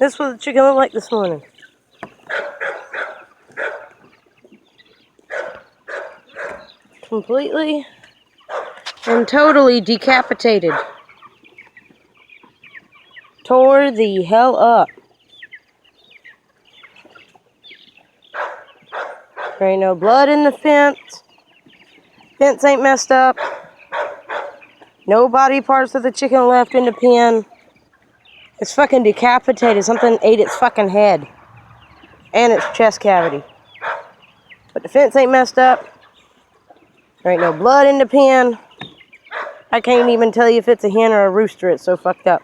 This is what the chicken looked like this morning. Completely and totally decapitated. Tore the hell up. There ain't no blood in the fence. Fence ain't messed up. No body parts of the chicken left in the pen. It's fucking decapitated. Something ate its fucking head. And its chest cavity. But the fence ain't messed up. There ain't no blood in the pen. I can't even tell you if it's a hen or a rooster. It's so fucked up.